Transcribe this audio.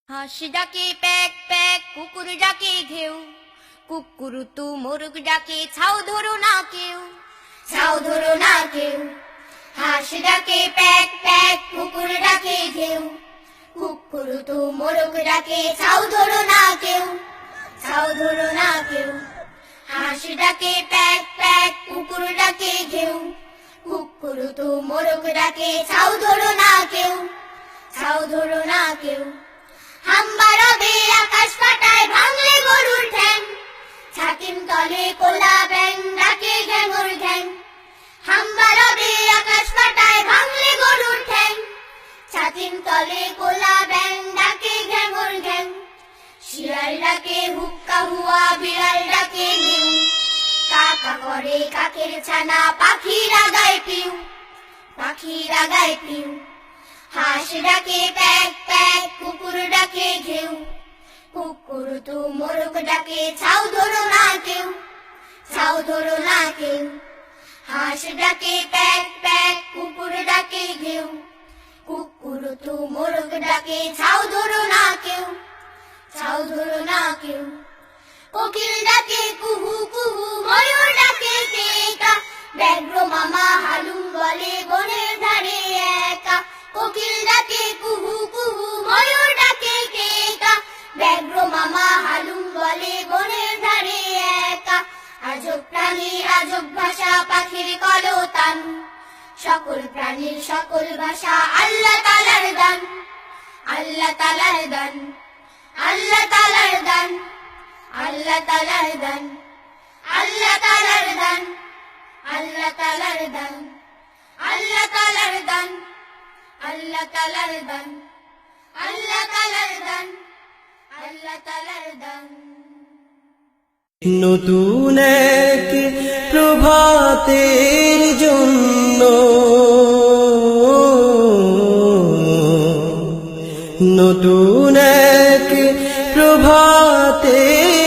হাঁস ডাকে pack pack, কুকুর ডাকে ঘেউ, কুকুরুতু মোরগ ডাকে ছাউ ধরো না কেউ, ছাউ ধরো না কেউ। হাঁস ডাকে প্যাক প্যাক, কুকুর ডাকে ঘেউ, কুকুরুতু মোরগ ডাকে ছাউ ধরো না কেউ, ছাউ ধরো না কেউ। হাঁস ডাকে প্যাক প্যাক, কুকুর ডাকে ঘেউ, কুকুরুতু মোরগ ডাকে ছাউ ধরো না কেউ, ছাউ ধরো না কেউ। হাম্বা রবে আকাশ ফাটায় ভাঙলে গরুর ঠ্যাং, ছাতিম তলে কোলা ব্যাং ডাকে ঘ্যাঙর ঘ্যাং। হাম্বা রবে আকাশ ফাটায় ভাঙলে গরুর ঠ্যাং, ছাতিম তলে কোলা ব্যাং ডাকে ঘ্যাঙর ঘ্যাং। শিয়াল ডাকে হুক্কা হুয়া, বিড়াল ডাকে নিউ, কাকা করে কাকের ছানা, পাখিরা গায় পিউ, পাখিরা গায় পিউ। হাঁস ডাকে প্যাক প্যাক, কুকুর ডাকে ঘেউ, কুকুরুতু মোরগ ডাকে ছাউ ধরো না কেউ, ছাউ ধরো না কেউ। হাঁস ডাকে প্যাক প্যাক, কুকুর ডাকে ঘেউ, কুকুরুতু মোরগ ডাকে ছাউ ধরো না কেউ, ছাউ ধরো না কেউ। কোকিল ডাকে কুহু কুহু, ময়ূর ডাকে কেকা, ব্যাঘ্র মামা হালুম বলে বনের ধারে একা। কোকিল ডাকে কুহু কুহু, ময়ূর ডাকে কেকা, ব্যাঘ্র মামা হালুম বলে বনের ধারে একা। আজব প্রাণী আজব ভাষা, পাখির কলতান, সকল প্রাণীর সকল ভাষা আল্লাহ তাআলার দান, আল্লাহ তাআলার দান, আল্লাহ তাআলার দান, আল্লাহ তাআলার দান, আল্লাহ তাআলার দান, আল্লাহ তাআলার দান, আল্লাহ তাআলার দান, আল্লাহ তাআলার দান, আল্লাহ তাআলার দান, আল্লাহ তাআলার দান। নতুন এক প্রভাতের জন্য, নতুন এক প্রভাতের